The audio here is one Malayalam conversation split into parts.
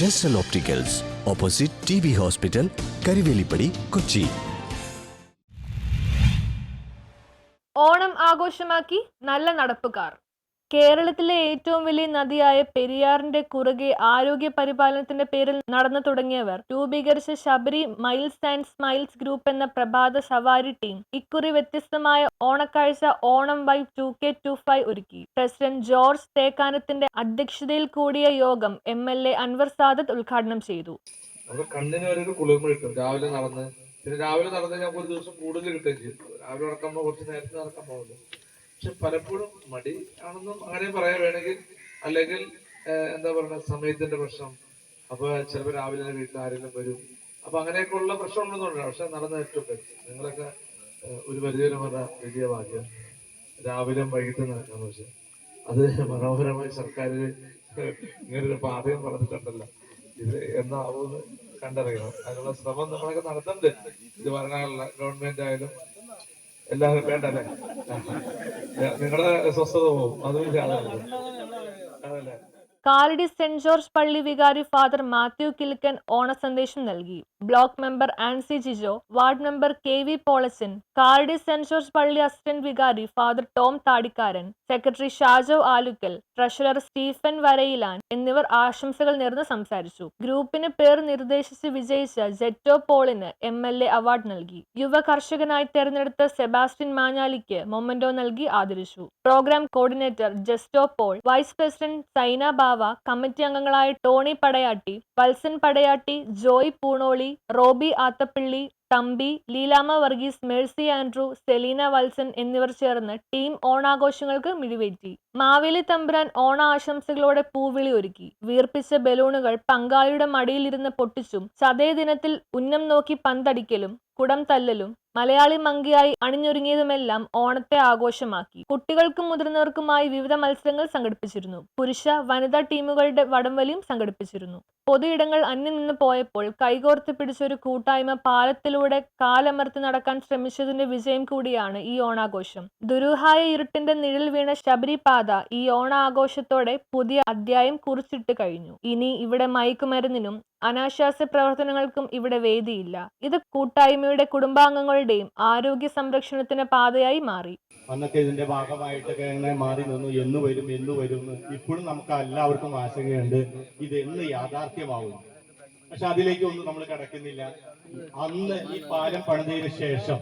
ജെസ്റ്റൽ opticals, opposite TB hospital, Karuvelippady, Kochi. Onam ആഘോഷമാക്കി നല്ല നടപ്പുകാർ. കേരളത്തിലെ ഏറ്റവും വലിയ നദിയായ പെരിയാറിന്റെ കുറുകെ ആരോഗ്യ പരിപാലനത്തിന്റെ പേരിൽ നടന്നു തുടങ്ങിയവർ രൂപീകരിച്ച Sabari miles and smiles group എന്ന പ്രഭാത സവാരി ടീം ഇക്കുറി വ്യത്യസ്തമായ ഓണക്കാഴ്ച ഓണം വൈബ് 2K25 ഒരുക്കി. പ്രസിഡന്റ് ജോർജ് തേക്കാനത്തിന്റെ അധ്യക്ഷതയിൽ കൂടിയ യോഗം MLA അൻവർ സാദത്ത് ഉദ്ഘാടനം ചെയ്തു. കണ്ണിന് ഒരു കുളിർമ കിട്ടും രാവിലെ നടന്ന്. പിന്നെ രാവിലെ നടന്ന് ഞാൻ ഒരു ദിവസം കൂടുതൽ കിട്ടുകയും ചെയ്തു. രാവിലെ നടക്കുമ്പോൾ കുറച്ച് നേരത്തെ നടക്കാൻ പോകുന്നു. പക്ഷെ പലപ്പോഴും മടി ആണെന്നും അങ്ങനെ പറയാൻ വേണമെങ്കിൽ, അല്ലെങ്കിൽ എന്താ പറയുക, സമയത്തിന്റെ പ്രശ്നം. അപ്പൊ ചിലപ്പോൾ രാവിലെ വീട്ടിൽ ആരെങ്കിലും വരും. അപ്പൊ അങ്ങനെയൊക്കെ ഉള്ള പ്രശ്നമുണ്ടെന്നുണ്ട്. പക്ഷെ നടന്ന ഏറ്റവും ബെസ്റ്റ്. നിങ്ങളൊക്കെ ഒരു പരിധിവരെ പറഞ്ഞ വലിയ ഭാഗ്യം. രാവിലെ വൈകിട്ട് നടക്കാന്ന്. പക്ഷെ അത് മനോഹരമായി സർക്കാർ ഇങ്ങനൊരു പാതയും പറഞ്ഞിട്ടുണ്ടല്ലോ. ഇത് എന്നാവൂന്ന് കണ്ടറിയണം. അതിനുള്ള ശ്രമം നമ്മളൊക്കെ നടത്തുന്നുണ്ട്. ഇത് ഭരണകാല ഗവൺമെന്റ് ആയാലും എല്ലാവരും വേണ്ടല്ലേ. നിങ്ങളുടെ സ്വസ്ഥത പോകും. അതും അതല്ലേ. കാലടി സെന്റ് ജോർജ് പള്ളി വികാരി ഫാദർ മാത്യു കിൽക്കൻ ഓണസന്ദേശം നൽകി. Block member Ancy Jijo, ward member KV Polachan, Kalady saint George പള്ളി അസിസ്റ്റന്റ് വികാരി father Tom Thadikkaran, secretary Shajo Alukkal, treasurer Stephen Varayilan എന്നിവർ ആശംസകൾ നേർന്ന് സംസാരിച്ചു. ഗ്രൂപ്പിന് പേർ നിർദ്ദേശിച്ച് വിജയിച്ച ജെറ്റോ പോളിന് MLA അവാർഡ് നൽകി. യുവ കർഷകനായി തെരഞ്ഞെടുത്ത സെബാസ്റ്റ്യൻ മാഞ്ഞാലിക്ക് മൊമന്റോ നൽകി ആദരിച്ചു. Programme coordinator Jesto Paul, vice president Saina Bava, committee അംഗങ്ങളായ ടോണി പടയാട്ടി, വത്സൻ പടയാട്ടി, ജോയ് പൂണോളി, റോബി ആത്തപ്പള്ളി, തമ്പി, ലീലാമ്മ വർഗീസ്, മേഴ്സി ആൻഡ്രൂ, സെലീന വത്സൻ എന്നിവർ ചേർന്ന് ടീം ഓണാഘോഷങ്ങൾക്ക് മിഴിവേറ്റി. മാവേലി തമ്പുരാൻ ഓണ ആശംസകളോടെ പൂവിളി ഒരുക്കി. വീർപ്പിച്ച ബലൂണുകൾ പങ്കാളിയുടെ മടിയിലിരുന്ന് പൊട്ടിച്ചും ചതയ ദിനത്തിൽ ഉന്നം നോക്കി പന്തടിക്കലും കുടം തല്ലലും മലയാളി മങ്കിയായി അണിഞ്ഞൊരുങ്ങിയതുമെല്ലാം ഓണത്തെ ആഘോഷമാക്കി. കുട്ടികൾക്കും മുതിർന്നവർക്കുമായി വിവിധ മത്സരങ്ങൾ സംഘടിപ്പിച്ചിരുന്നു. പുരുഷ വനിതാ ടീമുകളുടെ വടംവലിയും സംഘടിപ്പിച്ചിരുന്നു. പൊതു ഇടങ്ങൾ അന്യം നിന്ന് പോയപ്പോൾ കൈകോർത്ത് പിടിച്ചൊരു കൂട്ടായ്മ പാലത്തിലൂടെ കാലമർത്തി നടക്കാൻ ശ്രമിച്ചതിന്റെ വിജയം കൂടിയാണ് ഈ ഓണാഘോഷം. ദുരൂഹായ ഇരുട്ടിന്റെ നിഴൽ വീണ ശബരി പാത ഈ ഓണാഘോഷത്തോടെ പുതിയ അധ്യായം കുറിച്ചിട്ട് കഴിഞ്ഞു. ഇനി ഇവിടെ മയക്കുമരുന്നിനും അനാശാസ്യ പ്രവർത്തനങ്ങൾക്കും ഇവിടെ വേദിയില്ല. ഇത് കൂട്ടായ്മയുടെ കുടുംബാംഗങ്ങളുടെയും ആരോഗ്യ സംരക്ഷണത്തിന് പാതയായി മാറി. അന്നൊക്കെ ഇതിന്റെ ഭാഗമായിട്ട് എങ്ങനെ മാറി നിന്നു. എന്ന് വരും. ഇപ്പോഴും നമുക്ക് എല്ലാവർക്കും ആശങ്കയുണ്ട്, ഇത് എന്ന് യാഥാർത്ഥ്യമാവും. പക്ഷെ അതിലേക്കൊന്നും നമ്മൾ കടക്കുന്നില്ല. അന്ന് ഈ പാലം പണിതതിനു ശേഷം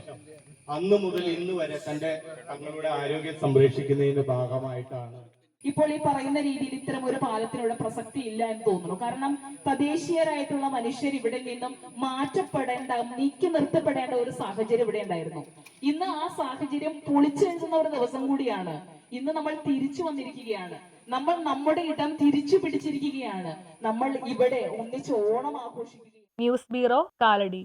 അന്ന് മുതൽ ഇന്ന് വരെ തങ്ങളുടെ ആരോഗ്യം സംരക്ഷിക്കുന്നതിന്റെ ഭാഗമായിട്ടാണ് ഇപ്പോൾ ഈ പറയുന്ന രീതിയിൽ ഇത്തരം ഒരു പാലത്തിനുള്ള പ്രസക്തി ഇല്ല എന്ന് തോന്നുന്നു. കാരണം തദ്ദേശീയരായിട്ടുള്ള മനുഷ്യർ ഇവിടെ നിന്നും മാറ്റപ്പെടേണ്ട, നീക്കി നിർത്തപ്പെടേണ്ട ഒരു സാഹചര്യം ഇവിടെ ഉണ്ടായിരുന്നു. ഇന്ന് ആ സാഹചര്യം പൊളിച്ചെഴുതുന്ന ഒരു ദിവസം കൂടിയാണ്. ഇന്ന് നമ്മൾ തിരിച്ചു വന്നിരിക്കുകയാണ്. നമ്മൾ നമ്മുടെ ഇടം തിരിച്ചു പിടിച്ചിരിക്കുകയാണ്. നമ്മൾ ഇവിടെ ഒന്നിച്ച് ഓണം ആഘോഷിക്കുകയാണ്. News bureau, Kalady.